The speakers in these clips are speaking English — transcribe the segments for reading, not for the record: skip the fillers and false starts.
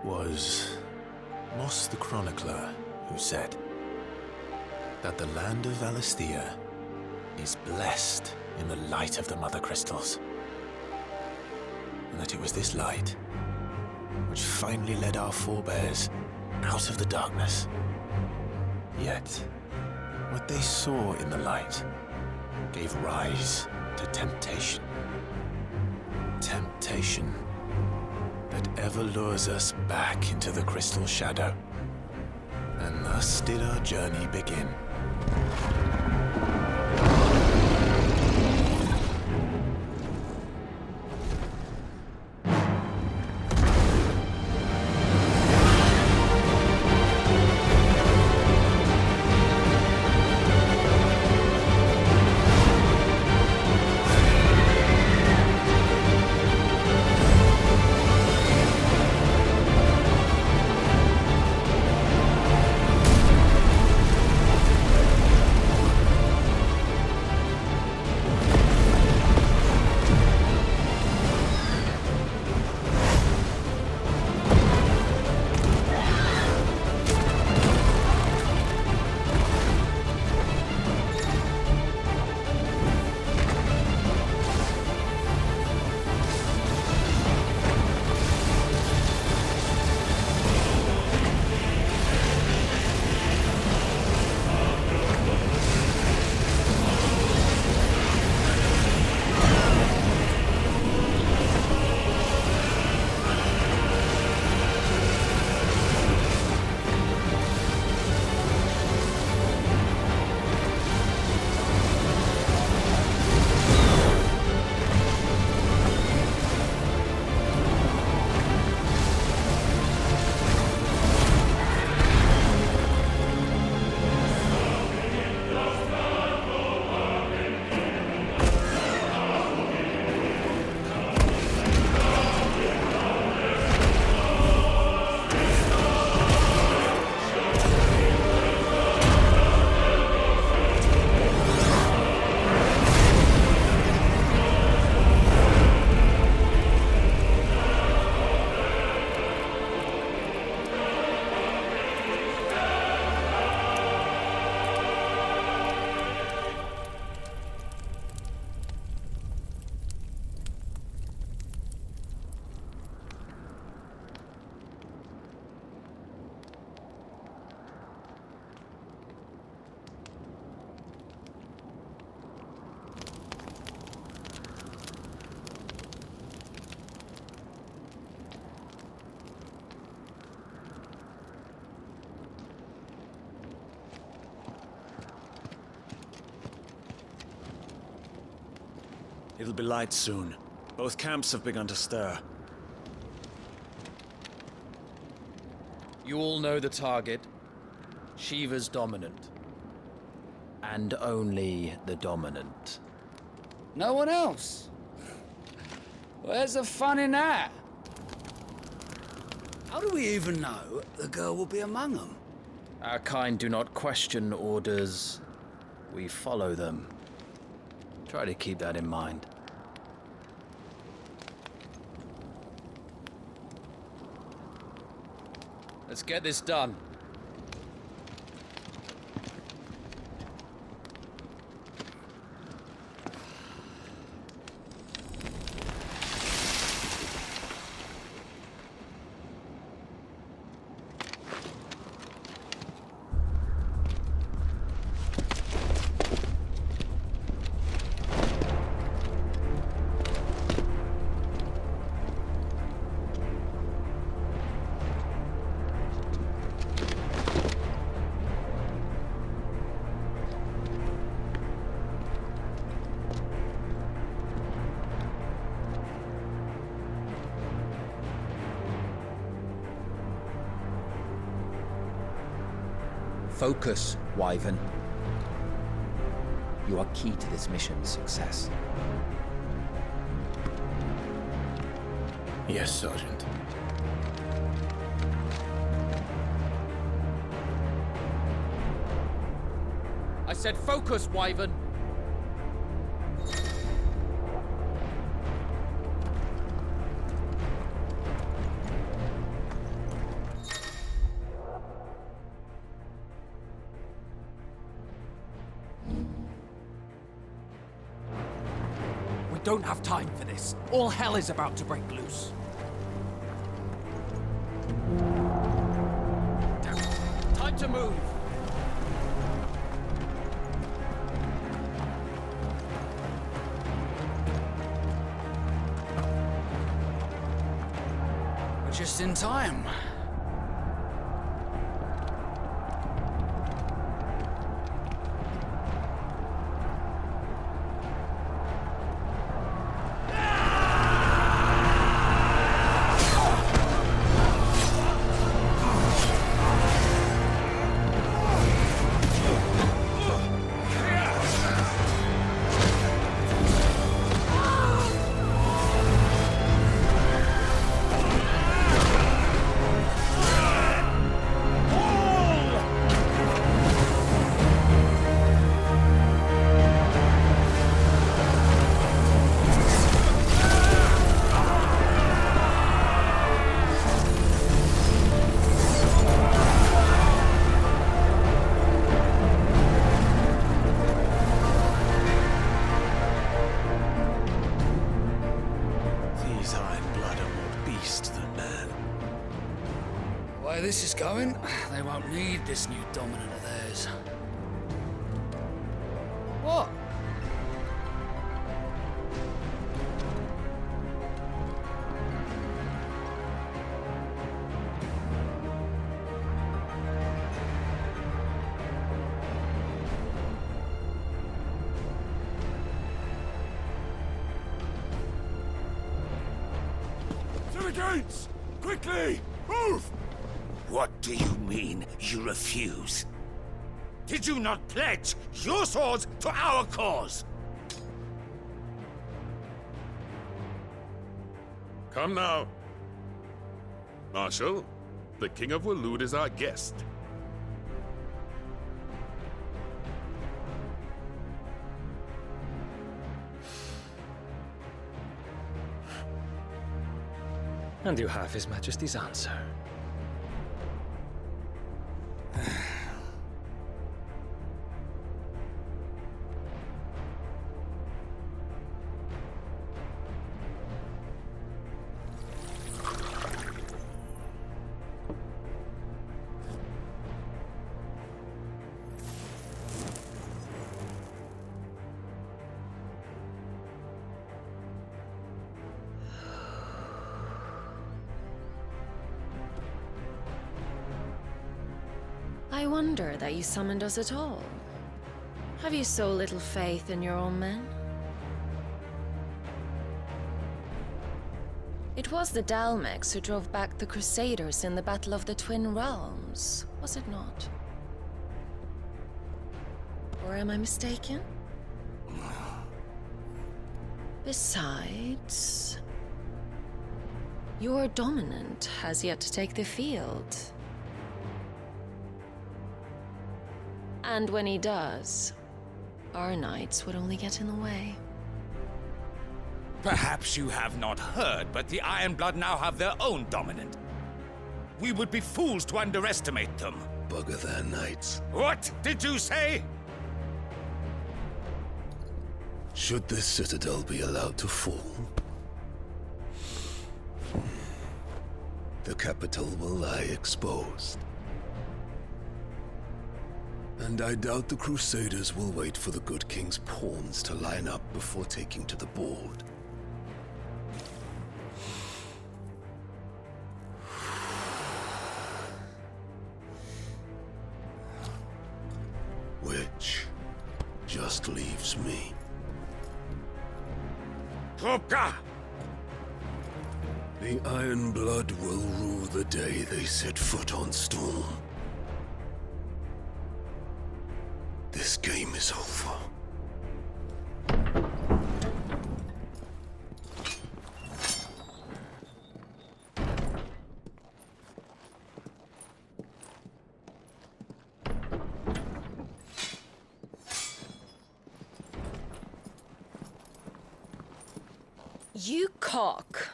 was Moss the Chronicler who said that the land of Valisthea is blessed in the light of the Mother Crystals, and that it was this light which finally led our forebears out of the darkness. Yet, what they saw in the light gave rise to temptation. Temptation that ever lures us back into the crystal shadow. And thus did our journey begin. It'll be light soon. Both camps have begun to stir. You all know the target. Shiva's dominant. And only the dominant. No one else? Where's the fun in that? How do we even know the girl will be among them? Our kind do not question orders. We follow them. Try to keep that in mind. Let's get this done. Focus, Wyvern. You are key to this mission's success. Yes, Sergeant. I said focus, Wyvern! don't have time for this. All hell is about to break loose. Damn it. Time to move. We're just in time. The way this is going, they won't need this new dominant of theirs. What? To the gates! Quickly! Move! What do you mean, you refuse? Did you not pledge your swords to our cause? Come now. Marshal, the King of Waloed is our guest. And you have His Majesty's answer. I wonder that you summoned us at all. Have you so little faith in your own men? It was the Dalmex who drove back the Crusaders in the Battle of the Twin Realms, was it not? Or am I mistaken? Besides, your dominant has yet to take the field. And when he does, our knights would only get in the way. Perhaps you have not heard, but the Ironblood now have their own dominant. We would be fools to underestimate them. Bugger their knights. What did you say? Should this citadel be allowed to fall, the capital will lie exposed. And I doubt the Crusaders will wait for the good king's pawns to line up before taking to the board. Which just leaves me. Trupka! The Ironblood will rue the day they set foot on Storm. This game is over. You cock.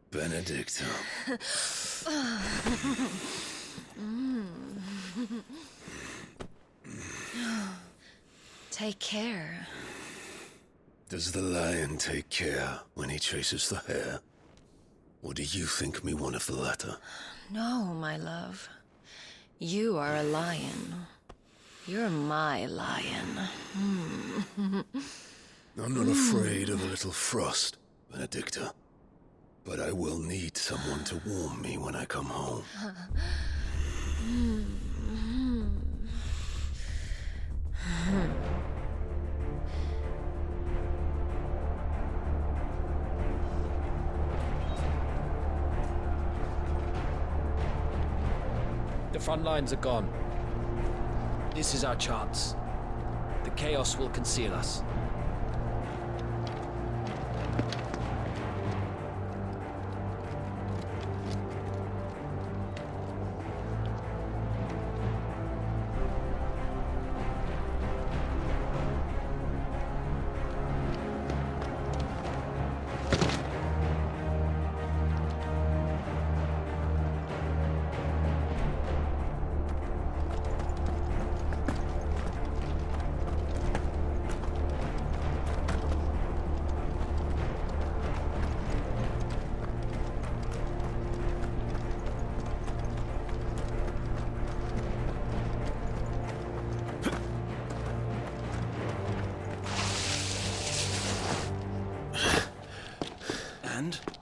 Benedicta. Take care. Does the lion take care when he chases the hare? Or do you think me one of the latter? No, my love. You are a lion. You're my lion. I'm not afraid of a little frost, Benedicta. But I will need someone to warm me when I come home. The front lines are gone. This is our chance. The chaos will conceal us.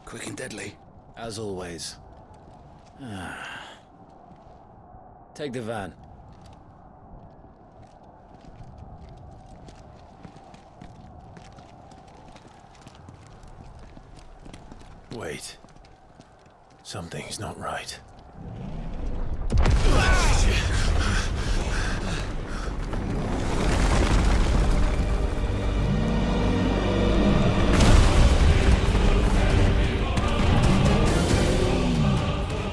Quick and deadly. As always. Take the van. Wait. Something's not right.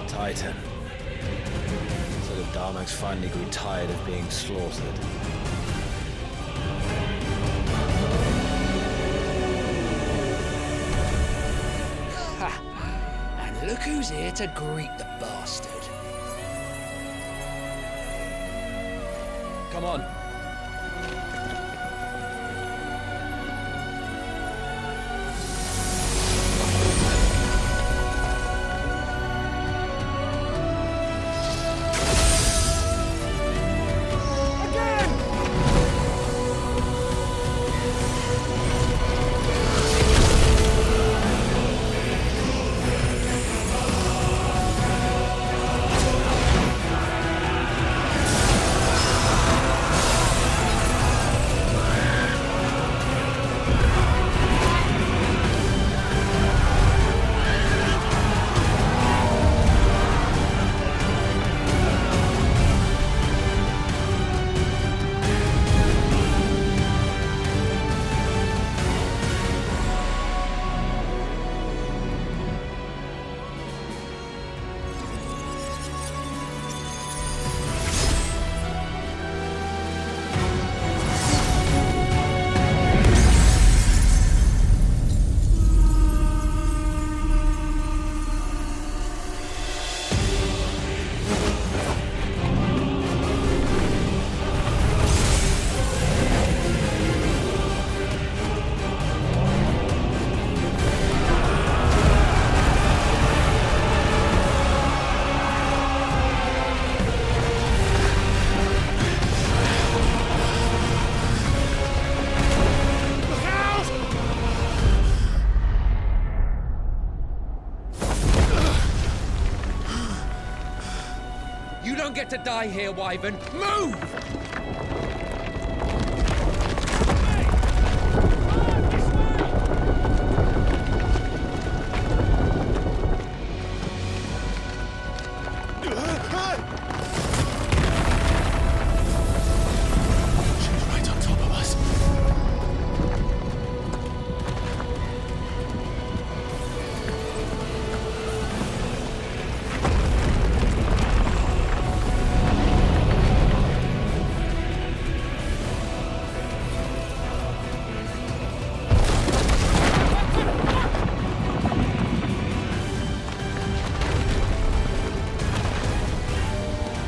Titan. So the Darmaks finally grew tired of being slaughtered. And look who's here to greet the bastard. Come on. You don't get to die here, Wyvern. Move!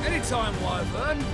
Anytime, Wyvern.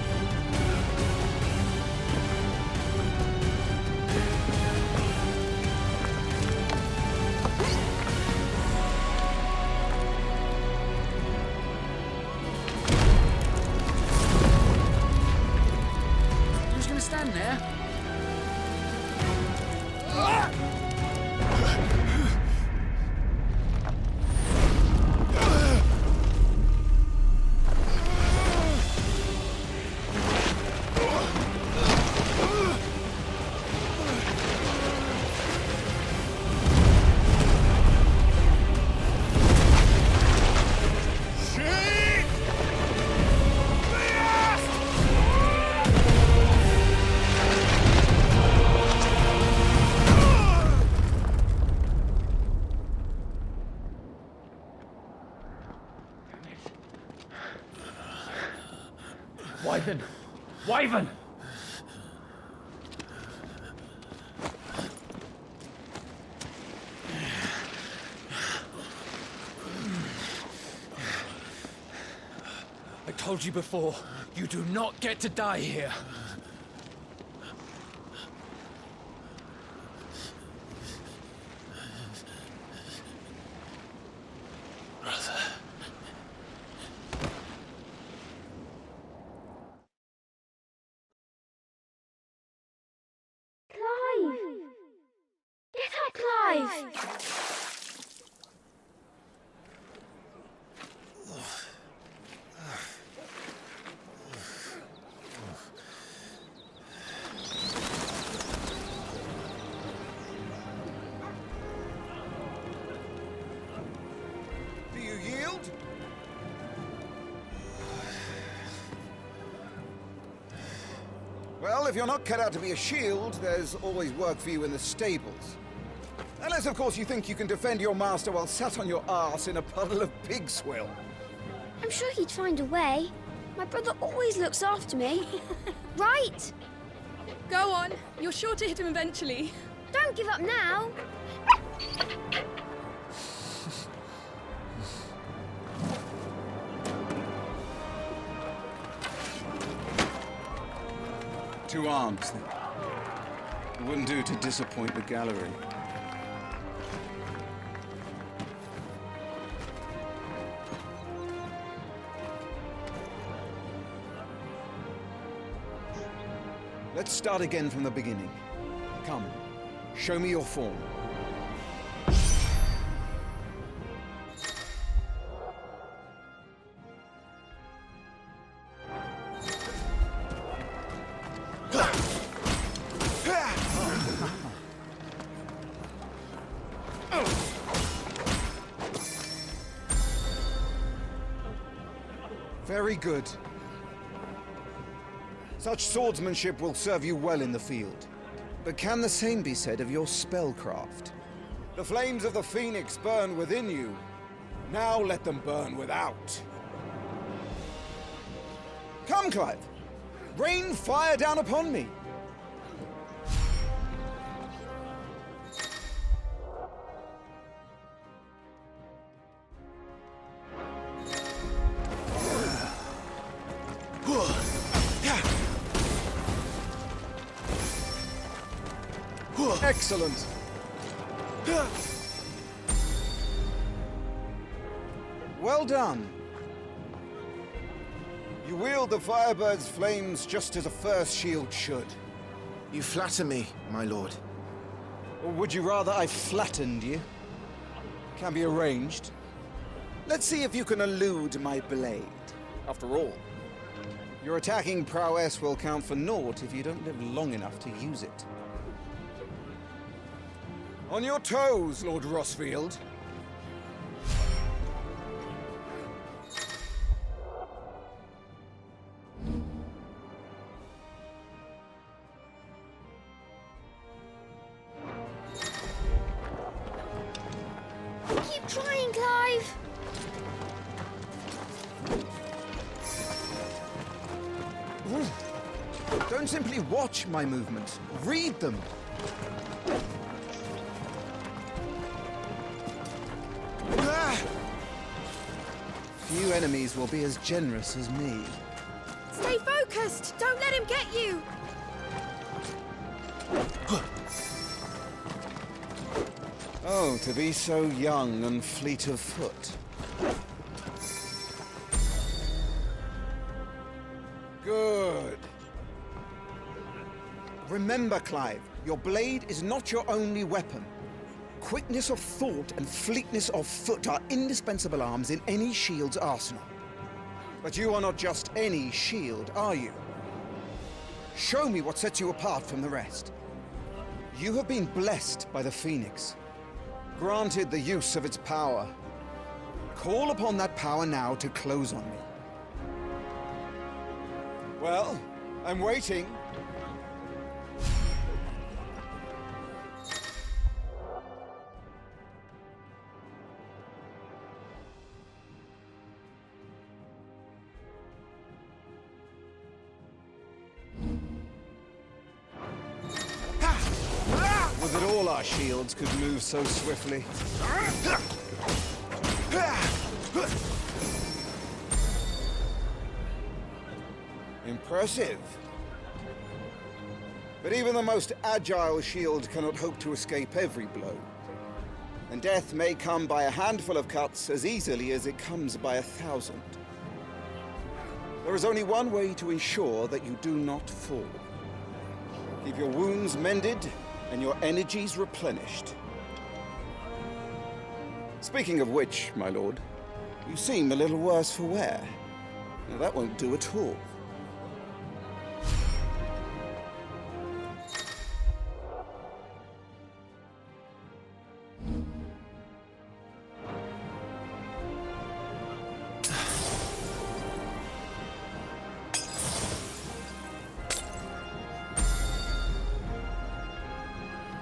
Wyvern! Wyvern! I told you before, you do not get to die here. Clive! Get up, Clive! Do you yield? Well, if you're not cut out to be a shield, there's always work for you in the stables. Unless, of course, you think you can defend your master while sat on your arse in a puddle of pig swill. I'm sure he'd find a way. My brother always looks after me. Right? Go on. You're sure to hit him eventually. Don't give up now. Two arms, then. It wouldn't do to disappoint the gallery. Let's start again from the beginning. Come, show me your form. Very good. Such swordsmanship will serve you well in the field. But can the same be said of your spellcraft? The flames of the Phoenix burn within you. Now let them burn without. Come, Clive. Rain fire down upon me. Excellent. Well done. You wield the Firebird's flames just as a first shield should. You flatter me, my lord. Or would you rather I flattened you? Can be arranged. Let's see if you can elude my blade. After all, your attacking prowess will count for naught if you don't live long enough to use it. On your toes, Lord Rossfield. Keep trying, Clive. Don't simply watch my movements. Read them. Few enemies will be as generous as me. Stay focused. Don't let him get you. Oh, to be so young and fleet of foot. Good. Remember, Clive, your blade is not your only weapon. Quickness of thought and fleetness of foot are indispensable arms in any shield's arsenal. But you are not just any shield, are you? Show me what sets you apart from the rest. You have been blessed by the Phoenix, granted the use of its power. Call upon that power now to close on me. Well, I'm waiting. all our shields could move so swiftly. Impressive. But even the most agile shield cannot hope to escape every blow. And death may come by a handful of cuts as easily as it comes by 1,000. There is only one way to ensure that you do not fall. Keep your wounds mended and your energies replenished. Speaking of which, my lord, you seem a little worse for wear. Now, that won't do at all.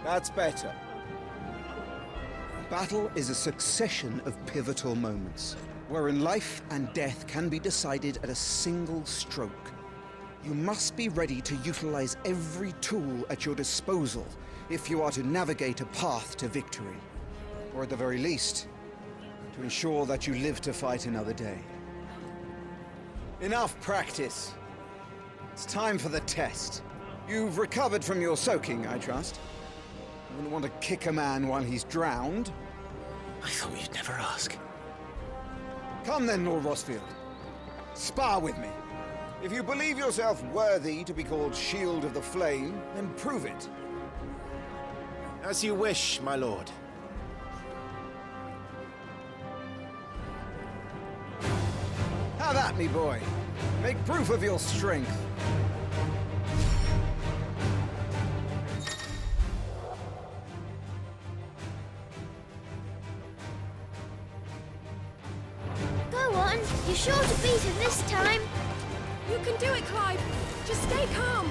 That's better. Battle is a succession of pivotal moments, wherein life and death can be decided at a single stroke. You must be ready to utilize every tool at your disposal if you are to navigate a path to victory. Or at the very least, to ensure that you live to fight another day. Enough practice. It's time for the test. You've recovered from your soaking, I trust. You wouldn't want to kick a man while he's drowned. I thought you'd never ask. Come then, Lord Rosfield. Spar with me. If you believe yourself worthy to be called Shield of the Flame, then prove it. As you wish, my lord. Have at me, boy. Make proof of your strength. Go on. You're sure to beat him this time. You can do it, Clive. Just stay calm.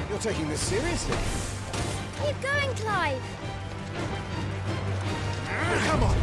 You're taking this seriously. Keep going, Clive. Come on.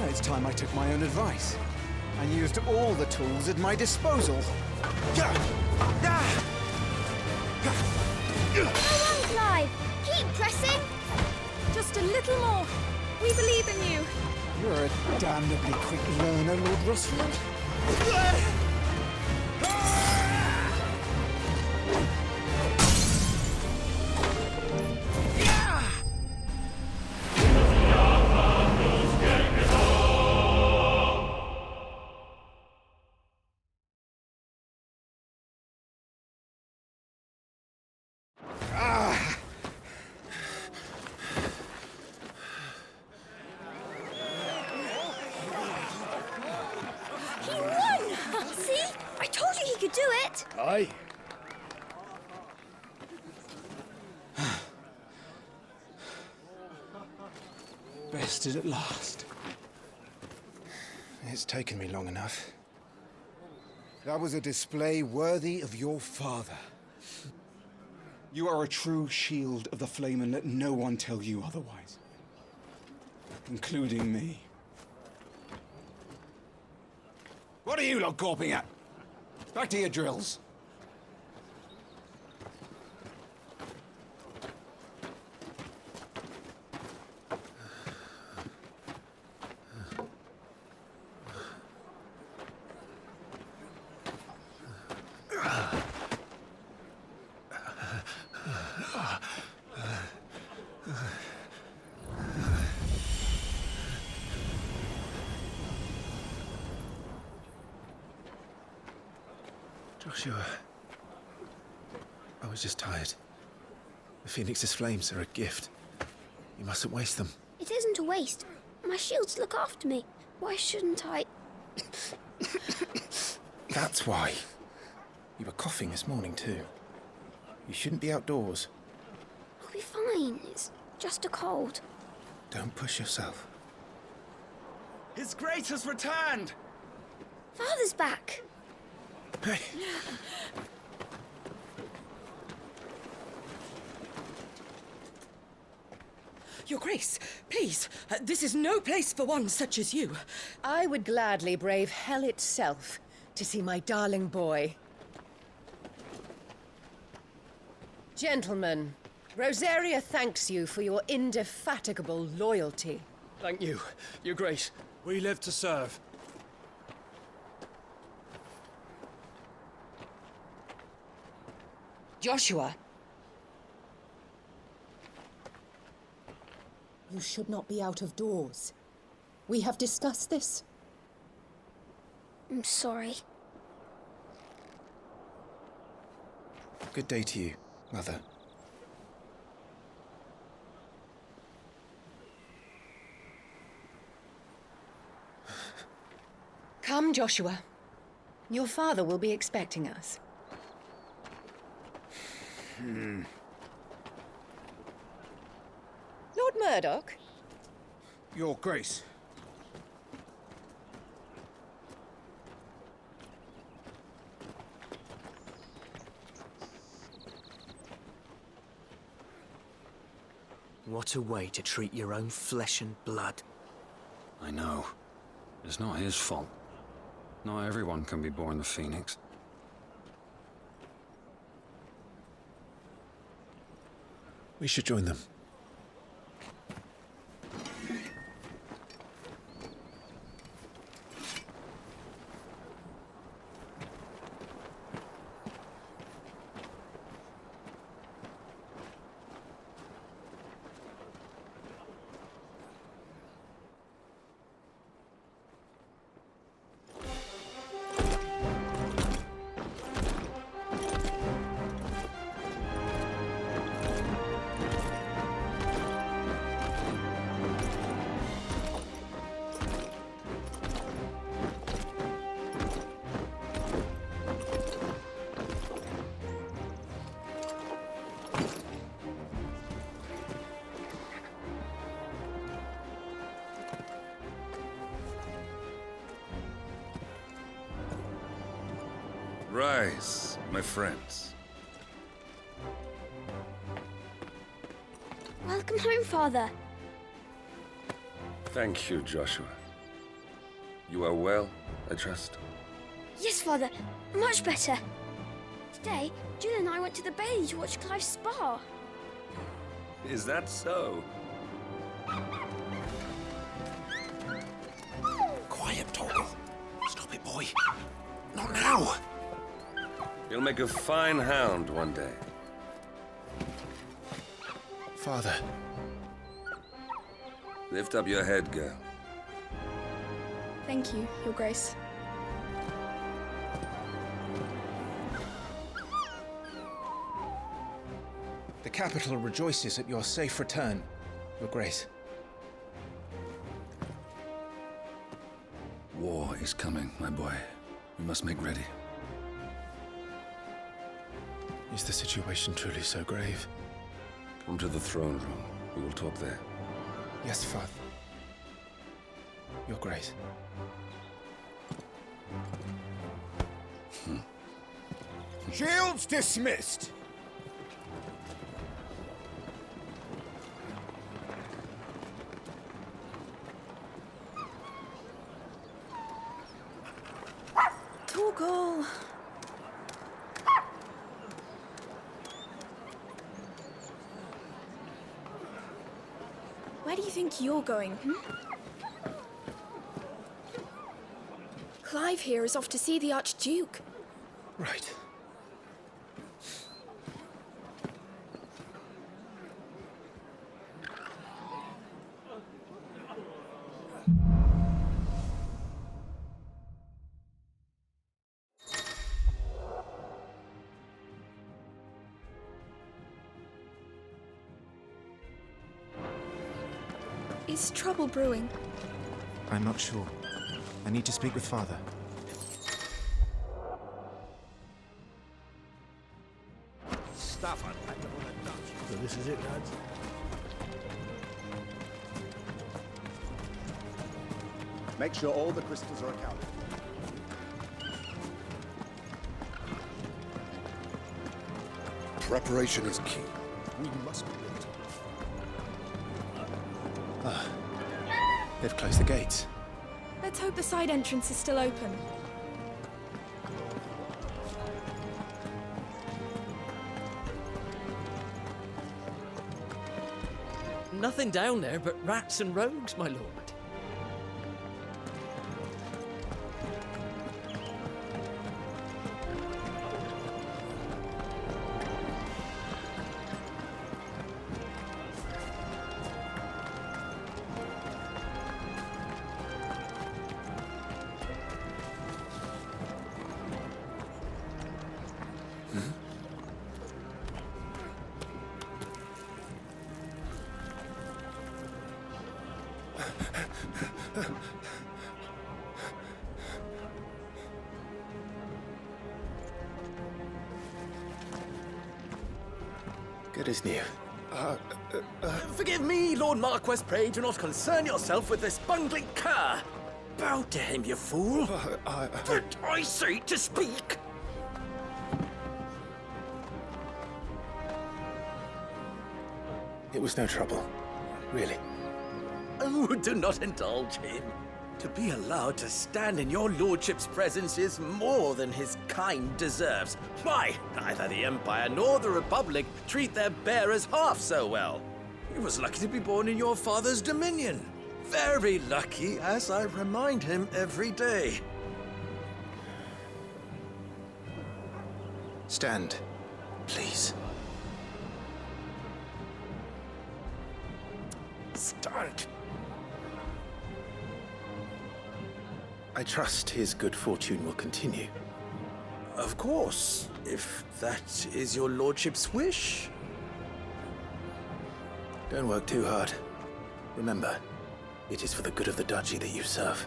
It's time I took my own advice and used all the tools at my disposal. Go on, Clive. Keep pressing. Just a little more. We believe in you. You're a damnably quick learner, Lord Rosfield. He won! See? I told you he could do it. Aye. Bested at last. It's taken me long enough. That was a display worthy of your father. You are a true Shield of the Flame, and let no one tell you otherwise. Including me. What are you lot gawping at? Back to your drills. Joshua. I was just tired. The Phoenix's flames are a gift. You mustn't waste them. It isn't a waste. My shields look after me. Why shouldn't I? That's why. You were coughing this morning too. You shouldn't be outdoors. I'll be fine. It's just a cold. Don't push yourself. His Grace has returned! Father's back. Hey. Your Grace, please, this is no place for one such as you. I would gladly brave hell itself to see my darling boy. Gentlemen, Rosaria thanks you for your indefatigable loyalty. Thank you, Your Grace. We live to serve. Joshua. You should not be out of doors. We have discussed this. I'm sorry. Good day to you, Mother. Come, Joshua. Your father will be expecting us. Lord Murdoch? Your Grace. What a way to treat your own flesh and blood. I know. It's not his fault. Not everyone can be born the Phoenix. We should join them. Rise, my friends. Welcome home, Father. Thank you, Joshua. You are well, I trust? Yes, Father. Much better. Today, Jill and I went to the Bailey to watch Clive's spa. Is that so? Quiet, Torgal. Stop it, boy. Not now. You'll make a fine hound one day. Father. Lift up your head, girl. Thank you, Your Grace. The capital rejoices at your safe return, Your Grace. War is coming, my boy. We must make ready. Is the situation truly so grave? Come to the throne room. We will talk there. Yes, Father. Your Grace. Shields dismissed! Torgal. Where do you think you're going, Clive here is off to see the Archduke. Right. Is trouble brewing? I'm not sure. I need to speak with Father. Stuff unpacked on the Dutch. So this is it, lads? Make sure all the crystals are accounted. Preparation is key. We must be ready. They've closed the gates. Let's hope the side entrance is still open. Nothing down there but rats and rogues, my lord. Good as new. Forgive me, Lord Marquess, pray do not concern yourself with this bungling cur. Bow to him, you fool. But I say to speak. It was no trouble, really. Oh, do not indulge him. To be allowed to stand in your lordship's presence is more than his kind deserves. Why, neither the Empire nor the Republic treat their bearers half so well. He was lucky to be born in your father's dominion. Very lucky, as I remind him every day. Stand, please. Stand. I trust his good fortune will continue. Of course, if that is your lordship's wish. Don't work too hard. Remember, it is for the good of the duchy that you serve.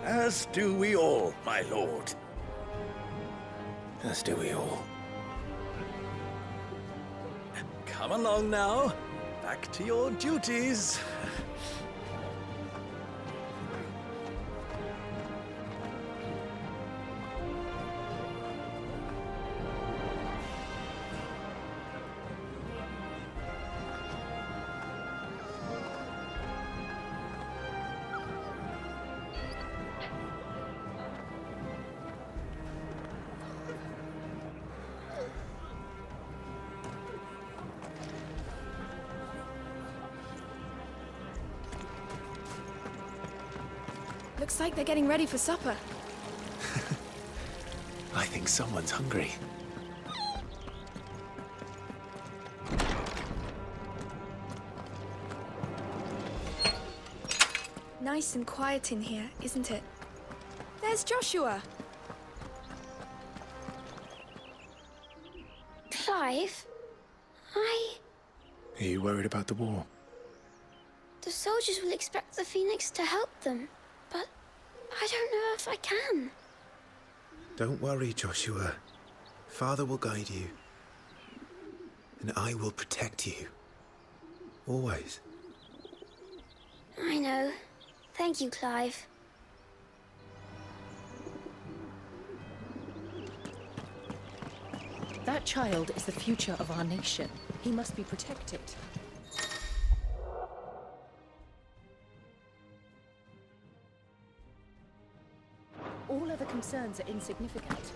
As do we all, my lord. As do we all. Come along now. Back to your duties. Looks like they're getting ready for supper. I think someone's hungry. Nice and quiet in here, isn't it? There's Joshua. Clive? Are you worried about the war? The soldiers will expect the Phoenix to help them, but I don't know if I can. Don't worry, Joshua. Father will guide you. And I will protect you. Always. I know. Thank you, Clive. That child is the future of our nation. He must be protected. All other concerns are insignificant.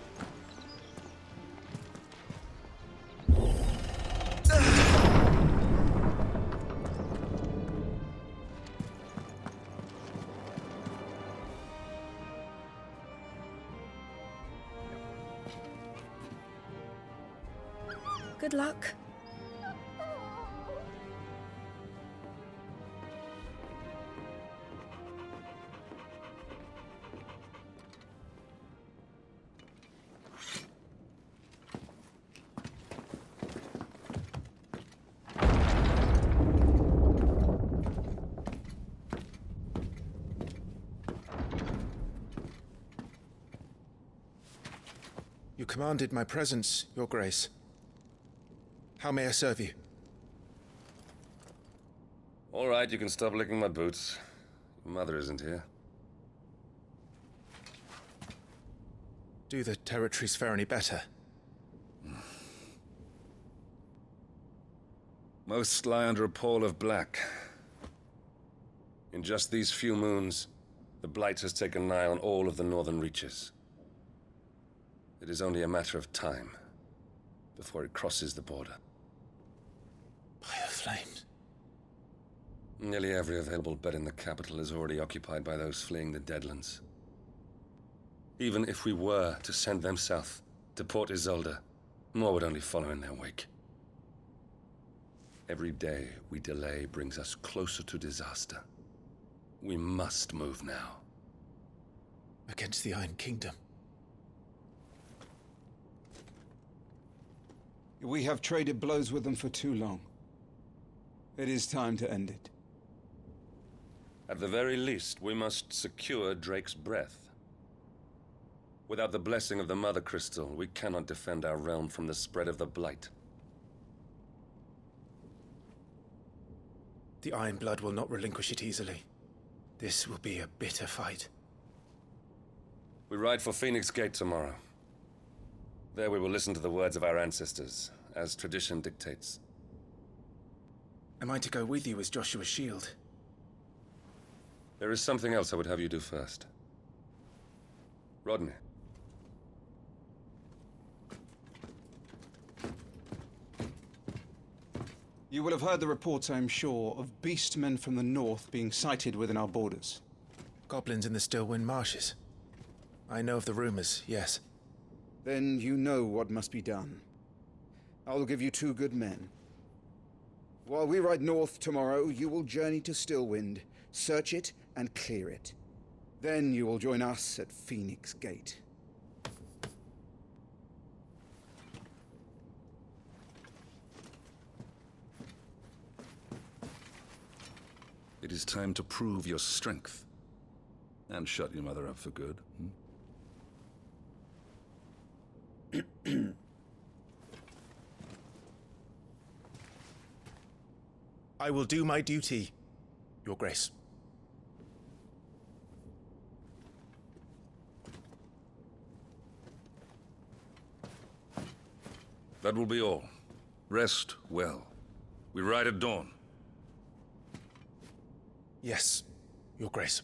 Good luck. commanded my presence, Your Grace. How may I serve you? All right, you can stop licking my boots. Your mother isn't here. Do the territories fare any better? Most lie under a pall of black. In just these few moons, the Blight has taken nigh on all of the northern reaches. It is only a matter of time before it crosses the border. By the flames. Nearly every available bed in the capital is already occupied by those fleeing the Deadlands. Even if we were to send them south, to Port Isolde, more would only follow in their wake. Every day we delay brings us closer to disaster. We must move now. Against the Iron Kingdom. We have traded blows with them for too long. It is time to end it. At the very least, we must secure Drake's breath. Without the blessing of the Mother Crystal, we cannot defend our realm from the spread of the Blight. The Iron Blood will not relinquish it easily. This will be a bitter fight. We ride for Phoenix Gate tomorrow. There we will listen to the words of our ancestors, as tradition dictates. Am I to go with you as Joshua's shield? There is something else I would have you do first. Rodney. You will have heard the reports, I am sure, of beastmen from the north being sighted within our borders. Goblins in the Stillwind Marshes. I know of the rumors, yes. Then you know what must be done. I will give you 2 good men. While we ride north tomorrow, you will journey to Stillwind, search it and clear it. Then you will join us at Phoenix Gate. It is time to prove your strength. And shut your mother up for good. I will do my duty, Your Grace. That will be all. Rest well. We ride at dawn. Yes, Your Grace.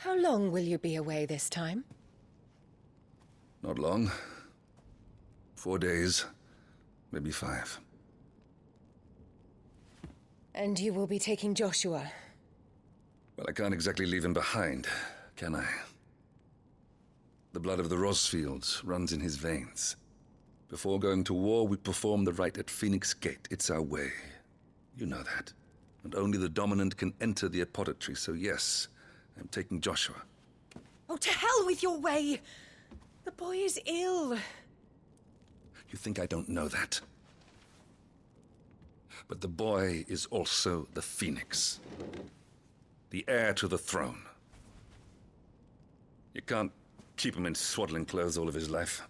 How long will you be away this time? Not long. 4 days, maybe 5. And you will be taking Joshua Well, I can't exactly leave him behind, can I? The blood of the Rosfields runs in his veins. Before going to war, we perform the rite at Phoenix Gate. It's our way. You know that. And only the dominant can enter the apothecary, so yes, I'm taking Joshua. Oh, to hell with your way! The boy is ill. You think I don't know that? But the boy is also the Phoenix. The heir to the throne. You can't keep him in swaddling clothes all of his life.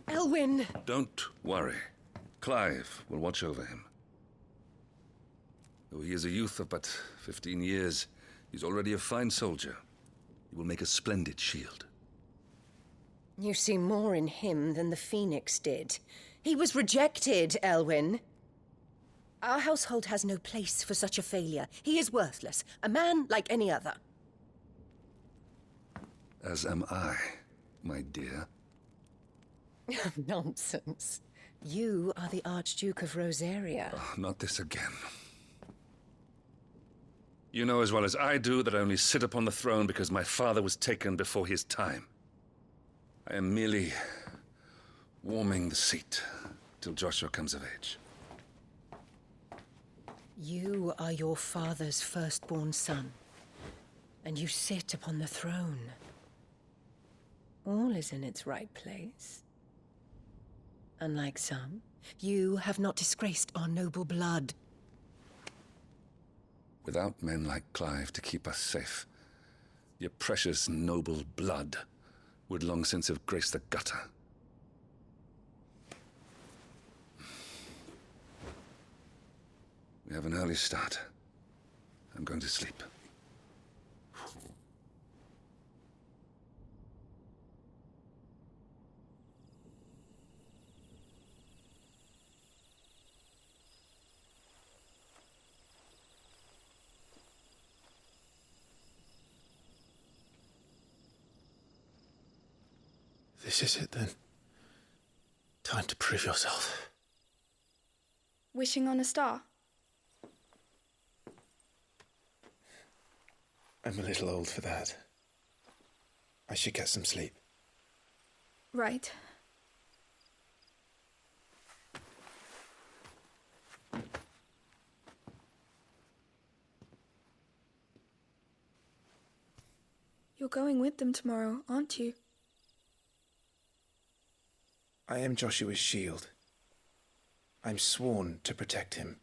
Elwyn! Don't worry. Clive will watch over him. Though he is a youth of but 15 years, he's already a fine soldier. He will make a splendid shield. You see more in him than the Phoenix did. He was rejected, Elwyn. Our household has no place for such a failure. He is worthless, a man like any other. As am I, my dear. Nonsense. You are the Archduke of Rosaria. Oh, not this again. You know as well as I do that I only sit upon the throne because my father was taken before his time. I am merely warming the seat till Joshua comes of age. You are your father's firstborn son, and you sit upon the throne. All is in its right place. Unlike some, you have not disgraced our noble blood. Without men like Clive to keep us safe, your precious noble blood would long since have graced the gutter. We have an early start. I'm going to sleep. This is it then. Time to prove yourself. Wishing on a star? I'm a little old for that. I should get some sleep. Right. You're going with them tomorrow, aren't you? I am Joshua's shield. I'm sworn to protect him.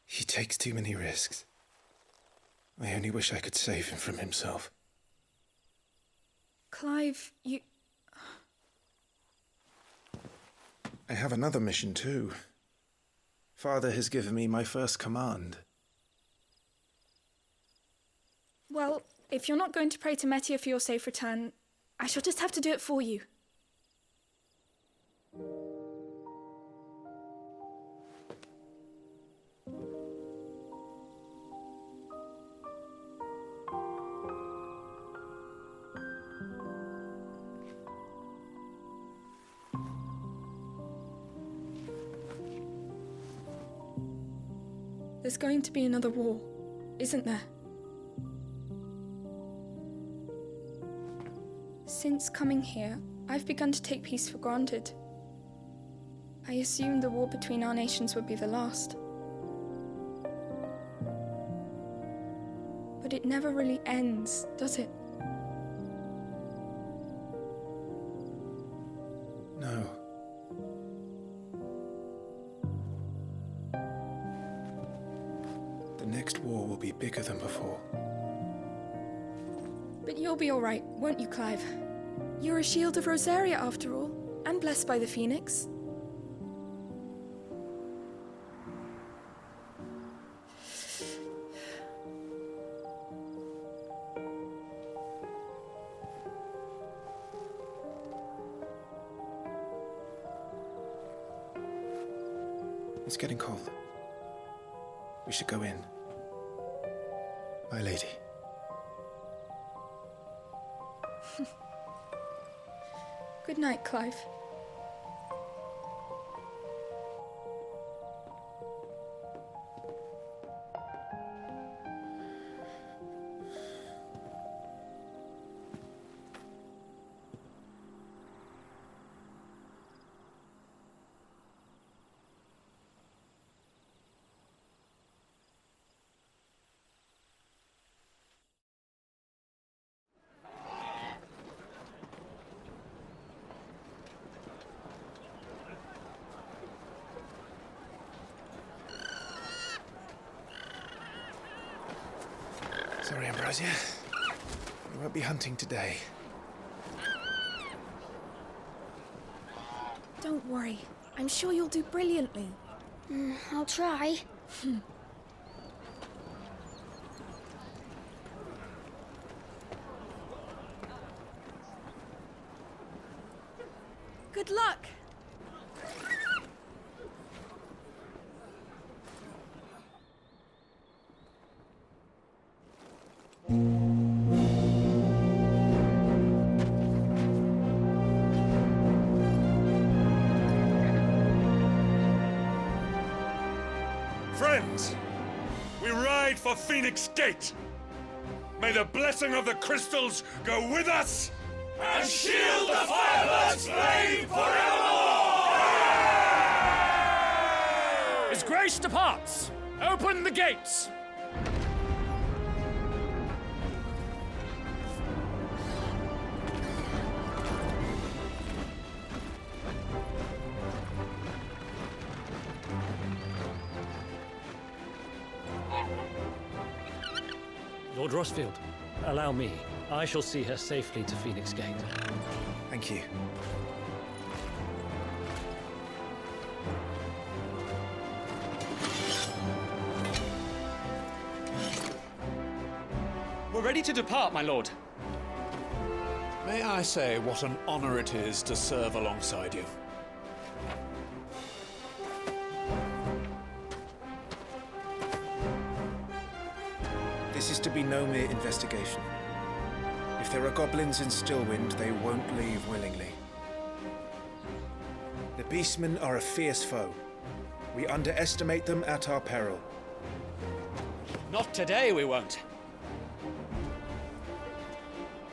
He takes too many risks. I only wish I could save him from himself. Clive, you... I have another mission too. Father has given me my first command. Well, if you're not going to pray to Metia for your safe return, I shall just have to do it for you. There's going to be another war, isn't there? Since coming here, I've begun to take peace for granted. I assumed the war between our nations would be the last. But it never really ends, does it? No. The next war will be bigger than before. But you'll be all right, won't you, Clive? You're a shield of Rosaria, after all, and blessed by the Phoenix. It's getting cold. We should go in. My lady. Good night, Clive. Sorry, Ambrosia. We won't be hunting today. Don't worry. I'm sure you'll do brilliantly. I'll try. Good luck! Friends, we ride for Phoenix Gate. May the blessing of the crystals go with us and shield the Firebird's flame forevermore! His Grace departs! Open the gates! Lord Rossfield, allow me. I shall see her safely to Phoenix Gate. Thank you. We're ready to depart, my lord. May I say what an honor it is to serve alongside you? This is to be no mere investigation. If there are goblins in Stillwind, they won't leave willingly. The Beastmen are a fierce foe. We underestimate them at our peril. Not today, we won't.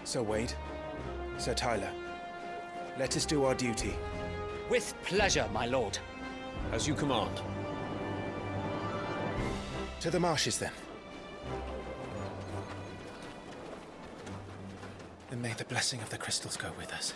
Sir Wade, Sir Tyler, let us do our duty. With pleasure, my lord. As you command. To the marshes, then. And may the blessing of the crystals go with us.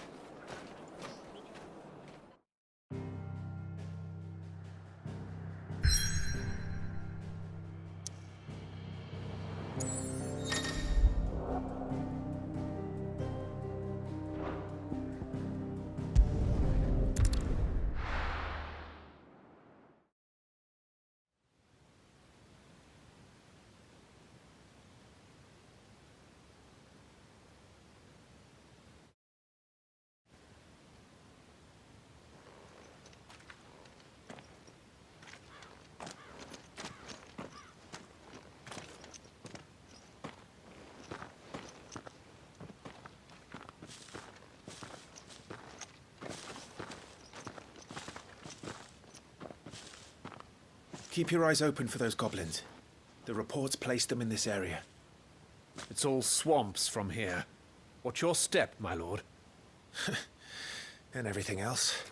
Keep your eyes open for those goblins. The reports placed them in this area. It's all swamps from here. Watch your step, my lord. And everything else.